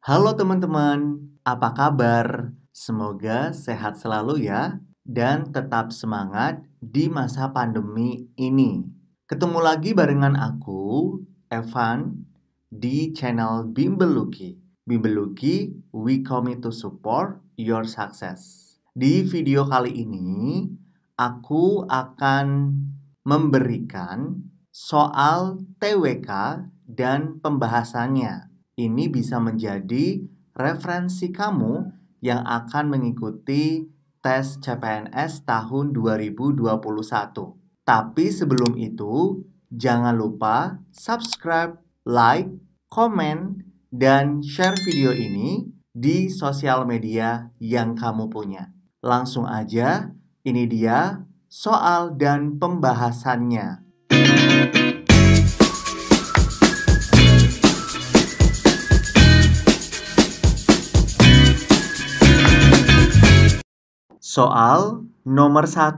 Halo teman-teman, apa kabar? Semoga sehat selalu ya, dan tetap semangat di masa pandemi ini. Ketemu lagi barengan aku, Evan, di channel Bimbel Lucky. Bimbel Lucky, we commit to support your success. Di video kali ini, aku akan memberikan soal TWK dan pembahasannya. Ini bisa menjadi referensi kamu yang akan mengikuti tes CPNS tahun 2021. Tapi sebelum itu, jangan lupa subscribe, like, komen, dan share video ini di sosial media yang kamu punya. Langsung aja, ini dia soal dan pembahasannya. Soal nomor 1.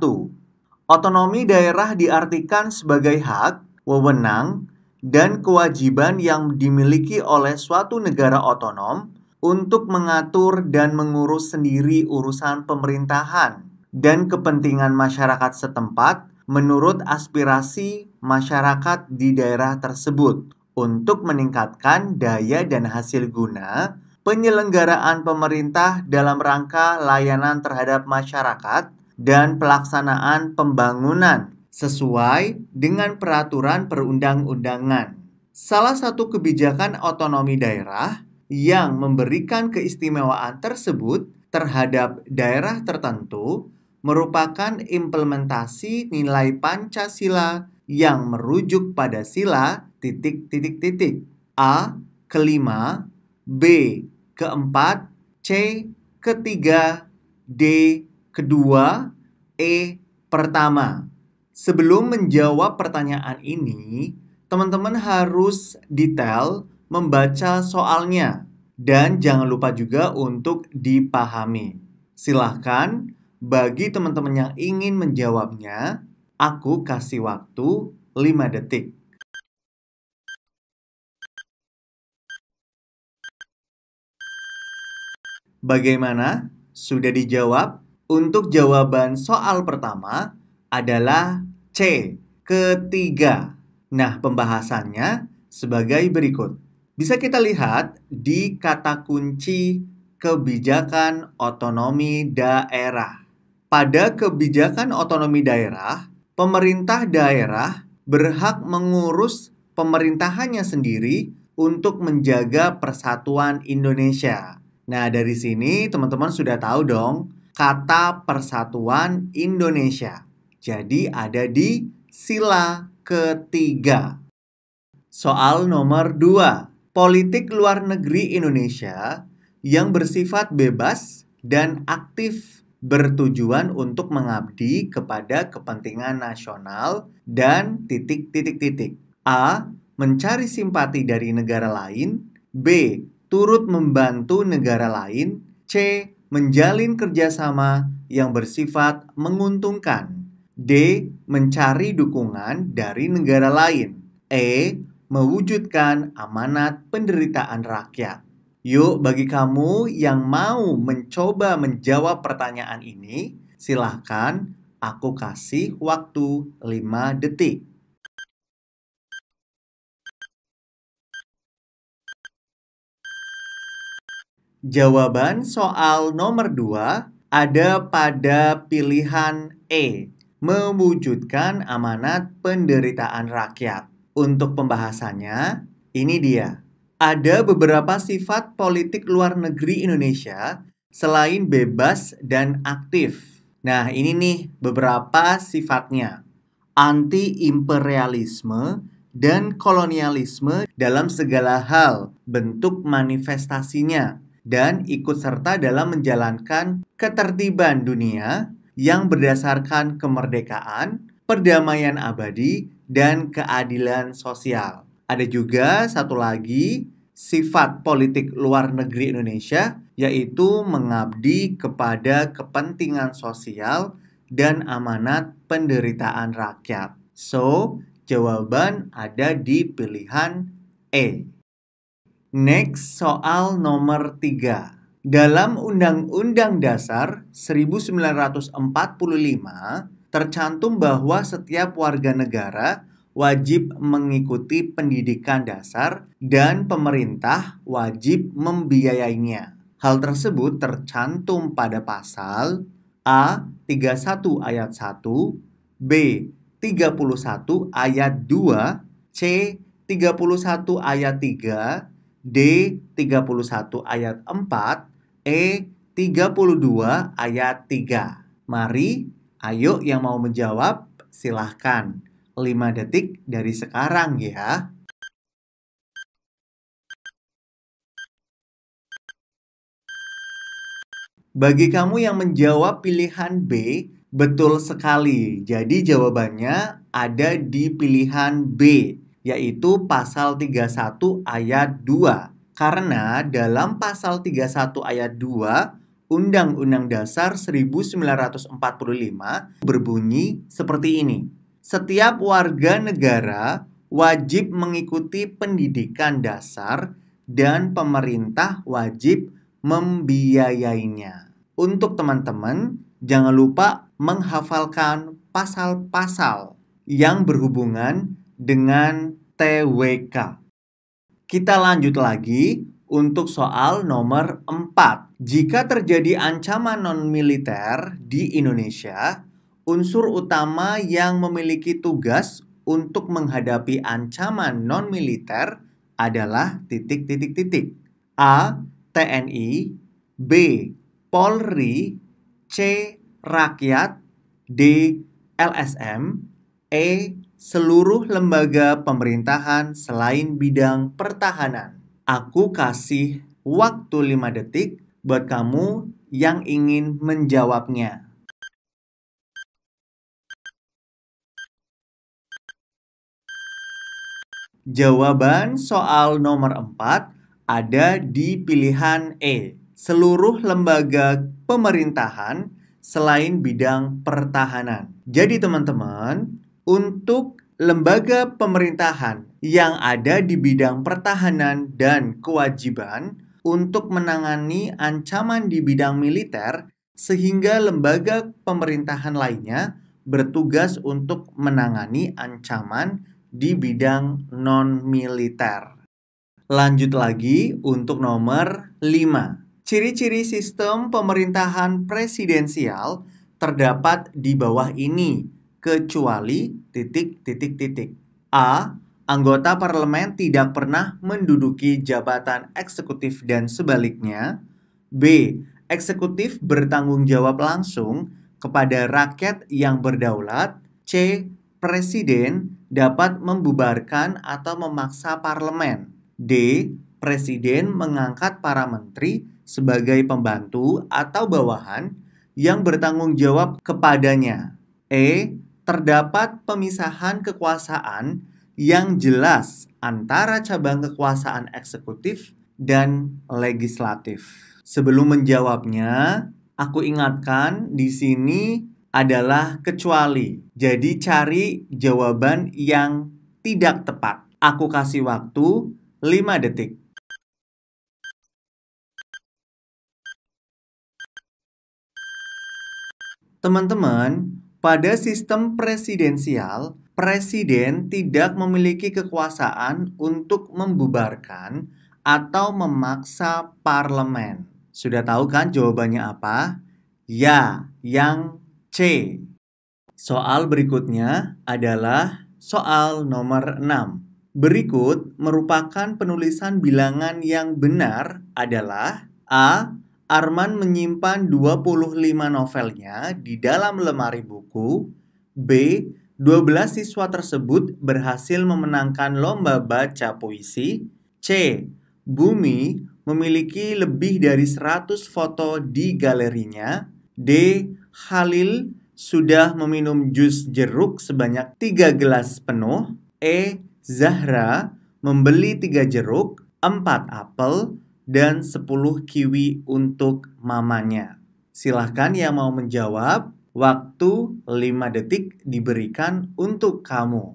Otonomi daerah diartikan sebagai hak, wewenang, dan kewajiban yang dimiliki oleh suatu negara otonom untuk mengatur dan mengurus sendiri urusan pemerintahan dan kepentingan masyarakat setempat menurut aspirasi masyarakat di daerah tersebut untuk meningkatkan daya dan hasil guna penyelenggaraan pemerintah dalam rangka layanan terhadap masyarakat dan pelaksanaan pembangunan sesuai dengan peraturan perundang-undangan. Salah satu kebijakan otonomi daerah yang memberikan keistimewaan tersebut terhadap daerah tertentu merupakan implementasi nilai Pancasila yang merujuk pada sila ... A. Kelima, B. Keempat, C. Ketiga, D. Kedua, E. Pertama. Sebelum menjawab pertanyaan ini, teman-teman harus detail membaca soalnya dan jangan lupa juga untuk dipahami. Silahkan bagi teman-teman yang ingin menjawabnya, aku kasih waktu 5 detik. Bagaimana? Sudah dijawab? Untuk jawaban soal pertama adalah C. Ketiga. Nah, pembahasannya sebagai berikut. Bisa kita lihat di kata kunci kebijakan otonomi daerah. Pada kebijakan otonomi daerah, pemerintah daerah berhak mengurus pemerintahannya sendiri untuk menjaga persatuan Indonesia. Nah, dari sini teman-teman sudah tahu dong kata Persatuan Indonesia. Jadi ada di sila ketiga. Soal nomor 2. Politik luar negeri Indonesia yang bersifat bebas dan aktif bertujuan untuk mengabdi kepada kepentingan nasional dan ... A. Mencari simpati dari negara lain. B. Turut membantu negara lain. C. Menjalin kerjasama yang bersifat menguntungkan. D. Mencari dukungan dari negara lain. E. Mewujudkan amanat penderitaan rakyat. Yuk, bagi kamu yang mau mencoba menjawab pertanyaan ini, silahkan aku kasih waktu 5 detik. Jawaban soal nomor 2 ada pada pilihan E, mewujudkan amanat penderitaan rakyat. Untuk pembahasannya, ini dia. Ada beberapa sifat politik luar negeri Indonesia selain bebas dan aktif. Nah, ini nih beberapa sifatnya. Anti-imperialisme dan kolonialisme dalam segala hal bentuk manifestasinya, dan ikut serta dalam menjalankan ketertiban dunia yang berdasarkan kemerdekaan, perdamaian abadi, dan keadilan sosial. Ada juga satu lagi sifat politik luar negeri Indonesia, yaitu mengabdi kepada kepentingan sosial dan amanat penderitaan rakyat. So, Jawaban ada di pilihan E. Next, soal nomor 3. Dalam Undang-Undang Dasar 1945 tercantum bahwa setiap warga negara wajib mengikuti pendidikan dasar dan pemerintah wajib membiayainya. Hal tersebut tercantum pada pasal A. 31 ayat 1, B. 31 ayat 2, C. 31 ayat 3, D. 31 ayat 4, E. 32 ayat 3. Mari, ayo yang mau menjawab, silahkan. 5 detik dari sekarang ya. Bagi kamu yang menjawab pilihan B, betul sekali. Jadi jawabannya ada di pilihan B, yaitu pasal 31 ayat 2. Karena dalam pasal 31 ayat 2, Undang-Undang Dasar 1945 berbunyi seperti ini. Setiap warga negara wajib mengikuti pendidikan dasar dan pemerintah wajib membiayainya. Untuk teman-teman, jangan lupa menghafalkan pasal-pasal yang berhubungan dengan TWK. Kita lanjut lagi untuk soal nomor 4. Jika terjadi ancaman non-militer di Indonesia, unsur utama yang memiliki tugas untuk menghadapi ancaman non-militer adalah titik-titik-titik. A. TNI, B. Polri, C. Rakyat, D. LSM, E. Seluruh lembaga pemerintahan selain bidang pertahanan. Aku kasih waktu 5 detik buat kamu yang ingin menjawabnya. Jawaban soal nomor 4 ada di pilihan E. Seluruh lembaga pemerintahan selain bidang pertahanan. Jadi teman-teman, untuk lembaga pemerintahan yang ada di bidang pertahanan dan kewajiban untuk menangani ancaman di bidang militer, sehingga lembaga pemerintahan lainnya bertugas untuk menangani ancaman di bidang non-militer. Lanjut lagi untuk nomor 5. Ciri-ciri sistem pemerintahan presidensial terdapat di bawah ini, kecuali titik-titik-titik. A. Anggota parlemen tidak pernah menduduki jabatan eksekutif dan sebaliknya. B. Eksekutif bertanggung jawab langsung kepada rakyat yang berdaulat. C. Presiden dapat membubarkan atau memaksa parlemen. D. Presiden mengangkat para menteri sebagai pembantu atau bawahan yang bertanggung jawab kepadanya. E. Terdapat pemisahan kekuasaan yang jelas antara cabang kekuasaan eksekutif dan legislatif. Sebelum menjawabnya, aku ingatkan di sini adalah kecuali. Jadi cari jawaban yang tidak tepat. Aku kasih waktu 5 detik. Teman-teman, pada sistem presidensial, presiden tidak memiliki kekuasaan untuk membubarkan atau memaksa parlemen. Sudah tahu kan jawabannya apa? Ya, yang C. Soal berikutnya adalah soal nomor 6. Berikut merupakan penulisan bilangan yang benar adalah A. Arman menyimpan 25 novelnya di dalam lemari buku. B. 12 siswa tersebut berhasil memenangkan lomba baca puisi. C. Bumi memiliki lebih dari 100 foto di galerinya. D. Khalil sudah meminum jus jeruk sebanyak 3 gelas penuh. E. Zahra membeli 3 jeruk, 4 apel, dan 10 kiwi untuk mamanya. Silahkan yang mau menjawab. Waktu 5 detik diberikan untuk kamu.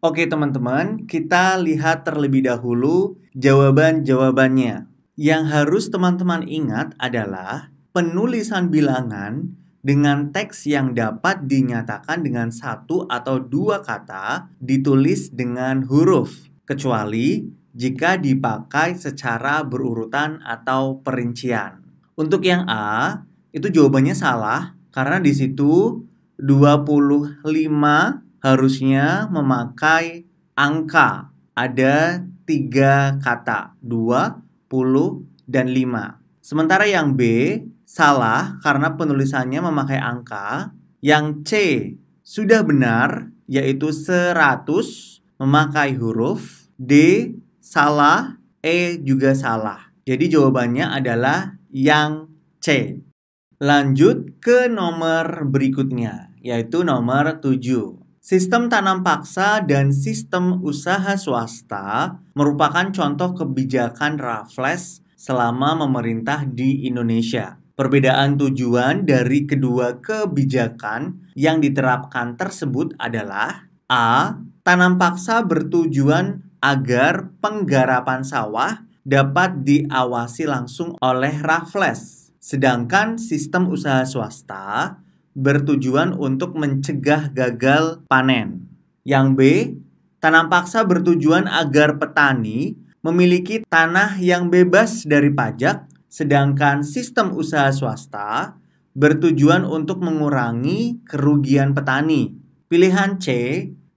Oke teman-teman, kita lihat terlebih dahulu jawaban-jawabannya. Yang harus teman-teman ingat adalah penulisan bilangan dengan teks yang dapat dinyatakan dengan satu atau dua kata ditulis dengan huruf, kecuali jika dipakai secara berurutan atau perincian. Untuk yang A, itu jawabannya salah karena di situ 25 harusnya memakai angka. Ada 3 kata, 20 dan 5. Sementara yang B salah karena penulisannya memakai angka. Yang C sudah benar, yaitu 100 memakai huruf. D salah, E juga salah. Jadi jawabannya adalah yang C. Lanjut ke nomor berikutnya, yaitu nomor 7. Sistem tanam paksa dan sistem usaha swasta merupakan contoh kebijakan Raffles selama memerintah di Indonesia. Perbedaan tujuan dari kedua kebijakan yang diterapkan tersebut adalah A. Tanam paksa bertujuan agar penggarapan sawah dapat diawasi langsung oleh Raffles. Sedangkan sistem usaha swasta bertujuan untuk mencegah gagal panen. Yang B, tanam paksa bertujuan agar petani memiliki tanah yang bebas dari pajak, sedangkan sistem usaha swasta bertujuan untuk mengurangi kerugian petani. Pilihan C,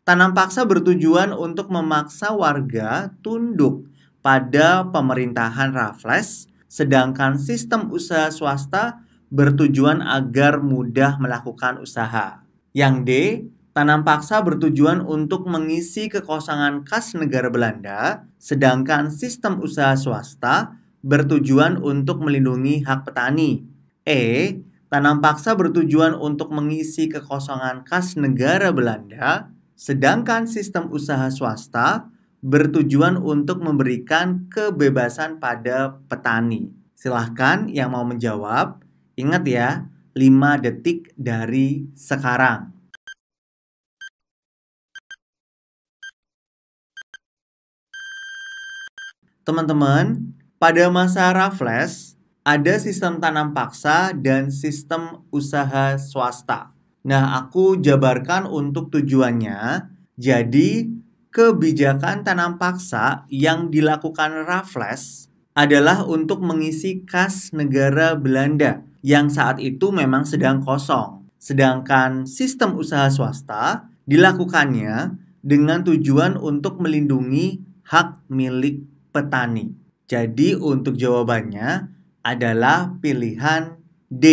tanam paksa bertujuan untuk memaksa warga tunduk pada pemerintahan Raffles, sedangkan sistem usaha swasta bertujuan agar mudah melakukan usaha. Yang D, tanam paksa bertujuan untuk mengisi kekosongan kas negara Belanda, sedangkan sistem usaha swasta bertujuan untuk melindungi hak petani. E, tanam paksa bertujuan untuk mengisi kekosongan kas negara Belanda, sedangkan sistem usaha swasta bertujuan untuk memberikan kebebasan pada petani. Silahkan yang mau menjawab. Ingat ya, 5 detik dari sekarang. Teman-teman, pada masa Raffles, ada sistem tanam paksa dan sistem usaha swasta. Nah, aku jabarkan untuk tujuannya. Jadi, kebijakan tanam paksa yang dilakukan Raffles adalah untuk mengisi kas negara Belanda yang saat itu memang sedang kosong. Sedangkan sistem usaha swasta dilakukannya dengan tujuan untuk melindungi hak milik petani. Jadi untuk jawabannya adalah pilihan D.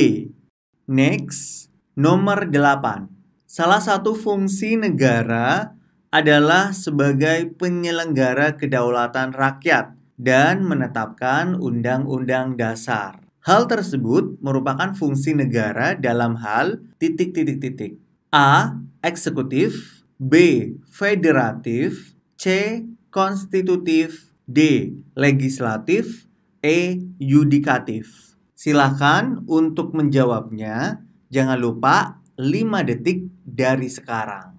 Next, nomor 8. Salah satu fungsi negara adalah sebagai penyelenggara kedaulatan rakyat dan menetapkan undang-undang dasar. Hal tersebut merupakan fungsi negara dalam hal titik-titik-titik. A. Eksekutif, B. Federatif, C. Konstitutif, D. Legislatif, E. Yudikatif. Silakan untuk menjawabnya. Jangan lupa 5 detik dari sekarang.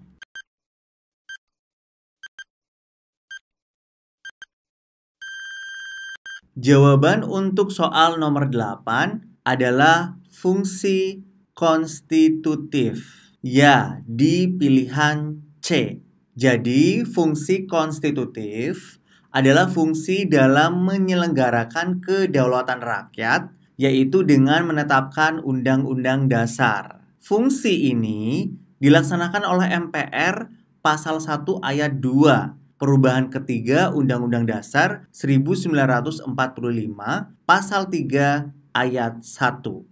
Jawaban untuk soal nomor 8 adalah fungsi konstitutif. Ya, di pilihan C. Jadi, fungsi konstitutif adalah fungsi dalam menyelenggarakan kedaulatan rakyat, yaitu dengan menetapkan undang-undang dasar. Fungsi ini dilaksanakan oleh MPR pasal 1 ayat 2. Perubahan ketiga Undang-Undang Dasar 1945 pasal 3 ayat 1.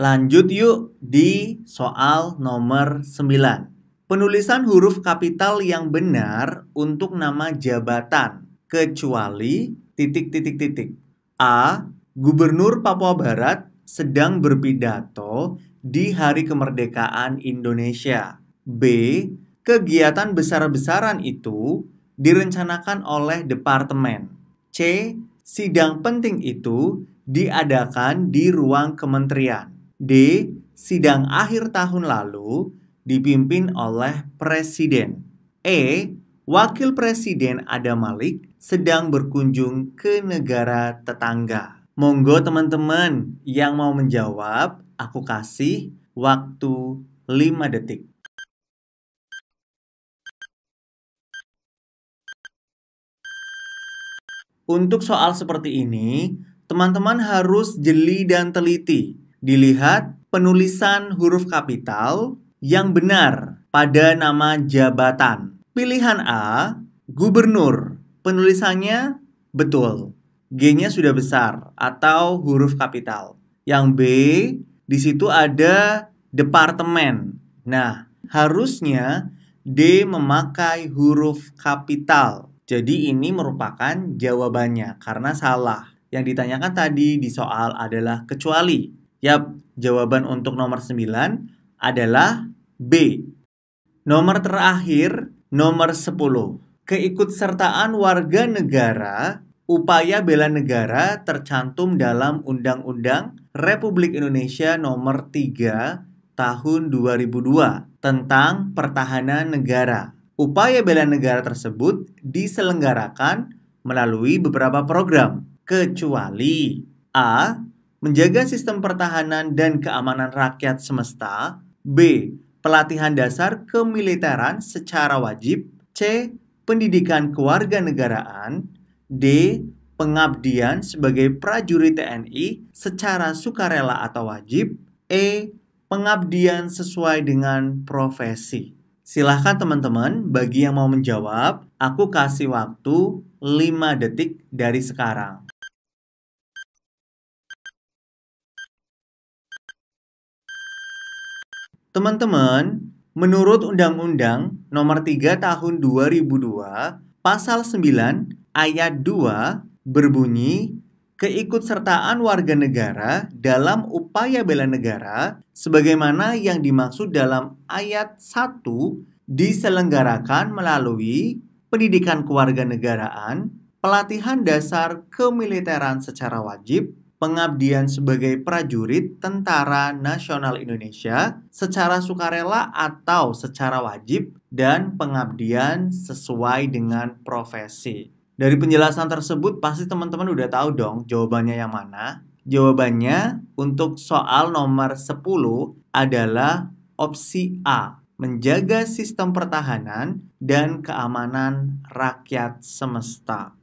Lanjut yuk di soal nomor 9. Penulisan huruf kapital yang benar untuk nama jabatan kecuali titik-titik-titik. A. Gubernur Papua Barat sedang berpidato di Hari Kemerdekaan Indonesia. B. Kegiatan besar-besaran itu direncanakan oleh departemen. C. Sidang penting itu diadakan di ruang kementerian. D. Sidang akhir tahun lalu dipimpin oleh presiden. E. Wakil Presiden Adam Malik sedang berkunjung ke negara tetangga. Monggo teman-teman yang mau menjawab, aku kasih waktu 5 detik. Untuk soal seperti ini, teman-teman harus jeli dan teliti. Dilihat penulisan huruf kapital yang benar pada nama jabatan. Pilihan A, gubernur. Penulisannya betul. G-nya sudah besar atau huruf kapital. Yang B, di situ ada departemen. Nah, harusnya D memakai huruf kapital. Jadi ini merupakan jawabannya karena salah. Yang ditanyakan tadi di soal adalah kecuali. Yap, jawaban untuk nomor 9 adalah B. Nomor terakhir, nomor 10. Keikutsertaan warga negara, upaya bela negara tercantum dalam Undang-Undang Republik Indonesia nomor 3 tahun 2002 tentang pertahanan negara. Upaya bela negara tersebut diselenggarakan melalui beberapa program, kecuali A. Menjaga sistem pertahanan dan keamanan rakyat semesta. B. Pelatihan dasar kemiliteran secara wajib. C. Pendidikan kewarganegaraan. D. Pengabdian sebagai prajurit TNI secara sukarela atau wajib. E. Pengabdian sesuai dengan profesi. Silahkan teman-teman, bagi yang mau menjawab, aku kasih waktu 5 detik dari sekarang. Teman-teman, menurut Undang-Undang Nomor 3 Tahun 2002, Pasal 9 Ayat 2 berbunyi, keikutsertaan warga negara dalam upaya bela negara sebagaimana yang dimaksud dalam ayat 1 diselenggarakan melalui pendidikan kewarganegaraan, pelatihan dasar kemiliteran secara wajib, pengabdian sebagai prajurit Tentara Nasional Indonesia secara sukarela atau secara wajib, dan pengabdian sesuai dengan profesi. Dari penjelasan tersebut pasti teman-teman udah tahu dong jawabannya yang mana. Jawabannya untuk soal nomor 10 adalah opsi A, menjaga sistem pertahanan dan keamanan rakyat semesta.